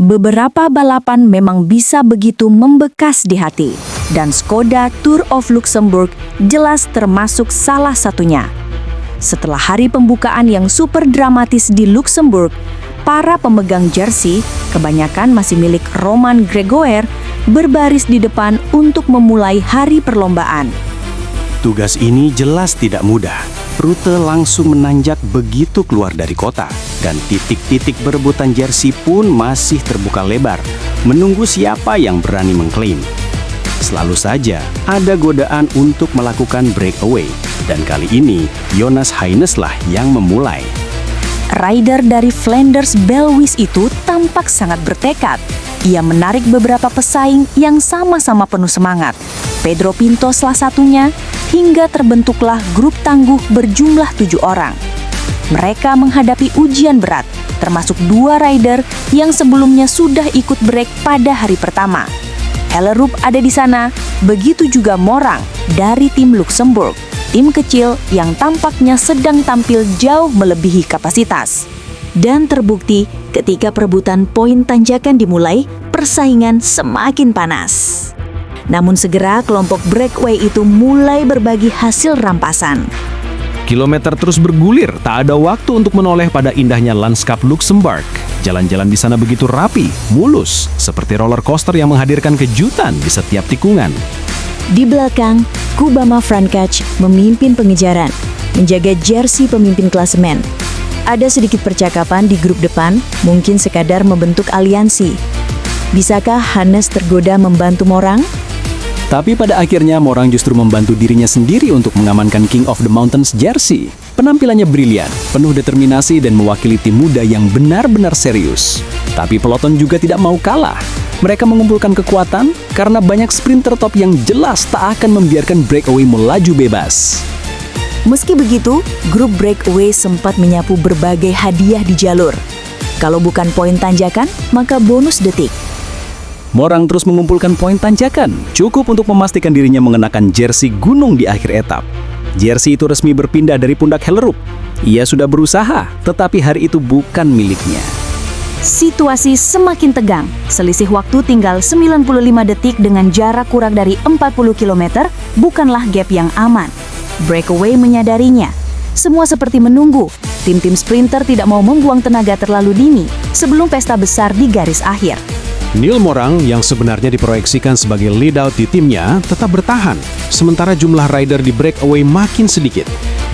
Beberapa balapan memang bisa begitu membekas di hati, dan Skoda Tour of Luxembourg jelas termasuk salah satunya. Setelah hari pembukaan yang super dramatis di Luxembourg, para pemegang jersey, kebanyakan masih milik Romain Grosjean, berbaris di depan untuk memulai hari perlombaan. Tugas ini jelas tidak mudah. Rute langsung menanjak begitu keluar dari kota, dan titik-titik berebutan jersey pun masih terbuka lebar, menunggu siapa yang berani mengklaim. Selalu saja ada godaan untuk melakukan breakaway, dan kali ini Jonas Heines lah yang memulai. Rider dari Flanders Belwies itu tampak sangat bertekad. Ia menarik beberapa pesaing yang sama-sama penuh semangat. Pedro Pinto salah satunya, hingga terbentuklah grup tangguh berjumlah 7 orang. Mereka menghadapi ujian berat, termasuk 2 rider yang sebelumnya sudah ikut break pada hari pertama. Hellerup ada di sana, begitu juga Morang dari tim Luxembourg, tim kecil yang tampaknya sedang tampil jauh melebihi kapasitas. Dan terbukti ketika perebutan poin tanjakan dimulai, persaingan semakin panas. Namun segera kelompok breakaway itu mulai berbagi hasil rampasan. Kilometer terus bergulir, tak ada waktu untuk menoleh pada indahnya lanskap Luxembourg. Jalan-jalan di sana begitu rapi, mulus, seperti roller coaster yang menghadirkan kejutan di setiap tikungan. Di belakang, Kubama Francac memimpin pengejaran, menjaga jersey pemimpin klasemen. Ada sedikit percakapan di grup depan, mungkin sekadar membentuk aliansi. Bisakah Hannes tergoda membantu Morang? Tapi pada akhirnya Morang justru membantu dirinya sendiri untuk mengamankan King of the Mountains jersey. Penampilannya brilian, penuh determinasi dan mewakili tim muda yang benar-benar serius. Tapi peloton juga tidak mau kalah. Mereka mengumpulkan kekuatan karena banyak sprinter top yang jelas tak akan membiarkan breakaway melaju bebas. Meski begitu, grup breakaway sempat menyapu berbagai hadiah di jalur. Kalau bukan poin tanjakan, maka bonus detik. Morang terus mengumpulkan poin tanjakan, cukup untuk memastikan dirinya mengenakan jersey gunung di akhir etap. Jersey itu resmi berpindah dari pundak Hellerup. Ia sudah berusaha, tetapi hari itu bukan miliknya. Situasi semakin tegang. Selisih waktu tinggal 95 detik dengan jarak kurang dari 40 km bukanlah gap yang aman. Breakaway menyadarinya. Semua seperti menunggu. Tim-tim sprinter tidak mau membuang tenaga terlalu dini sebelum pesta besar di garis akhir. Neil Morang yang sebenarnya diproyeksikan sebagai lead out di timnya tetap bertahan, sementara jumlah rider di breakaway makin sedikit.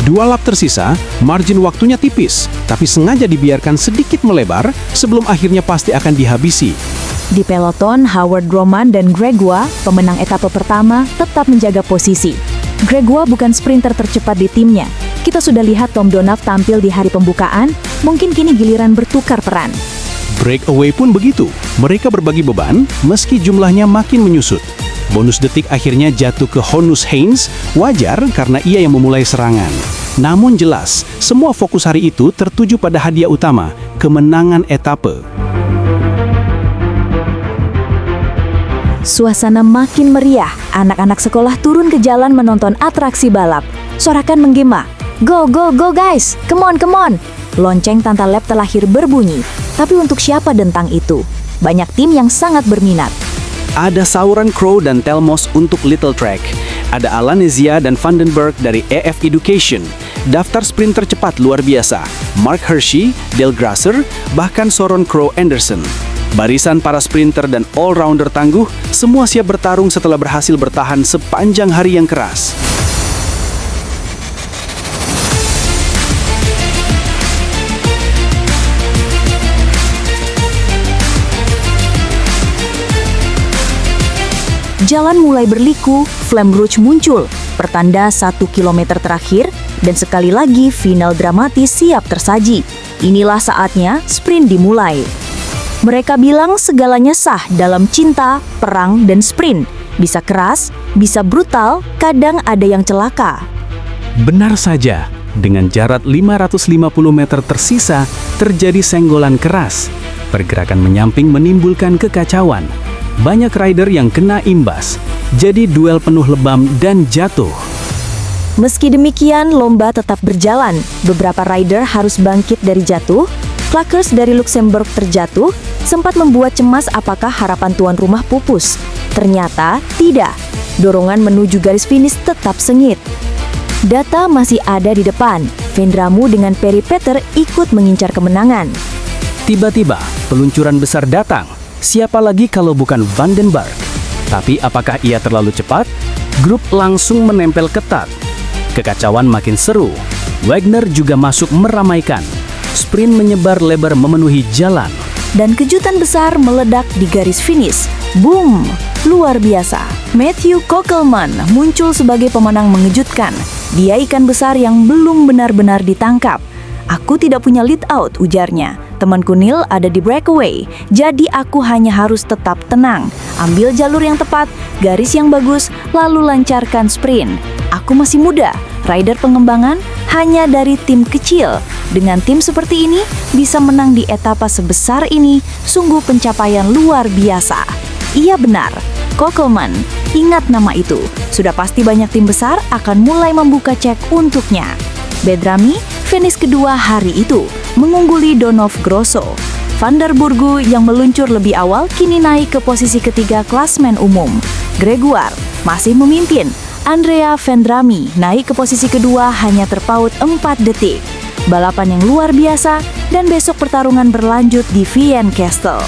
2 lap tersisa, margin waktunya tipis, tapi sengaja dibiarkan sedikit melebar sebelum akhirnya pasti akan dihabisi. Di peloton, Howard Roman dan Grosjean, pemenang etapa pertama, tetap menjaga posisi. Grosjean bukan sprinter tercepat di timnya. Kita sudah lihat Tom Donav tampil di hari pembukaan, mungkin kini giliran bertukar peran. Breakaway pun begitu, mereka berbagi beban meski jumlahnya makin menyusut. Bonus detik akhirnya jatuh ke Jonas Heines, wajar karena ia yang memulai serangan. Namun jelas, semua fokus hari itu tertuju pada hadiah utama, kemenangan etape. Suasana makin meriah, anak-anak sekolah turun ke jalan menonton atraksi balap. Sorakan menggema, "Go, go, go guys, come on, come on!" Lonceng tanta lap terakhir berbunyi. Tapi untuk siapa dentang itu? Banyak tim yang sangat berminat. Ada Sauron Crow dan Telmos untuk Little Track. Ada Alanezia dan Vandenberg dari EF Education. Daftar sprinter cepat luar biasa. Mark Hershey, Dale Grasser, bahkan Sauron Crow Anderson. Barisan para sprinter dan all-rounder tangguh, semua siap bertarung setelah berhasil bertahan sepanjang hari yang keras. Jalan mulai berliku, Flamme Rouge muncul, pertanda 1 kilometer terakhir, dan sekali lagi final dramatis siap tersaji. Inilah saatnya sprint dimulai. Mereka bilang segalanya sah dalam cinta, perang, dan sprint. Bisa keras, bisa brutal, kadang ada yang celaka. Benar saja, dengan jarak 550 meter tersisa, terjadi senggolan keras. Pergerakan menyamping menimbulkan kekacauan. Banyak rider yang kena imbas, jadi duel penuh lebam dan jatuh. Meski demikian, lomba tetap berjalan. Beberapa rider harus bangkit dari jatuh, Klakkers dari Luxembourg terjatuh, sempat membuat cemas apakah harapan tuan rumah pupus. Ternyata tidak. Dorongan menuju garis finish tetap sengit. Data masih ada di depan. Vendramu dengan Perry Peter ikut mengincar kemenangan. Tiba-tiba, peluncuran besar datang. Siapa lagi kalau bukan Van den Berg? Tapi apakah ia terlalu cepat? Grup langsung menempel ketat. Kekacauan makin seru. Wagner juga masuk meramaikan. Sprint menyebar lebar memenuhi jalan. Dan kejutan besar meledak di garis finish. Boom! Luar biasa. Matthew Kokelman muncul sebagai pemenang mengejutkan. Dia ikan besar yang belum benar-benar ditangkap. Aku tidak punya lead out, ujarnya. Temanku Neil ada di breakaway, jadi aku hanya harus tetap tenang. Ambil jalur yang tepat, garis yang bagus, lalu lancarkan sprint. Aku masih muda, rider pengembangan hanya dari tim kecil. Dengan tim seperti ini, bisa menang di etapa sebesar ini, sungguh pencapaian luar biasa. Iya benar, Kokelman, ingat nama itu. Sudah pasti banyak tim besar akan mulai membuka cek untuknya. Bedrami, finish kedua hari itu, mengungguli Donov Grosso. Van der Burgu yang meluncur lebih awal kini naik ke posisi ketiga klasmen umum. Gregoire masih memimpin. Andrea Vendrami naik ke posisi kedua hanya terpaut 4 detik. Balapan yang luar biasa dan besok pertarungan berlanjut di Vienne Castle.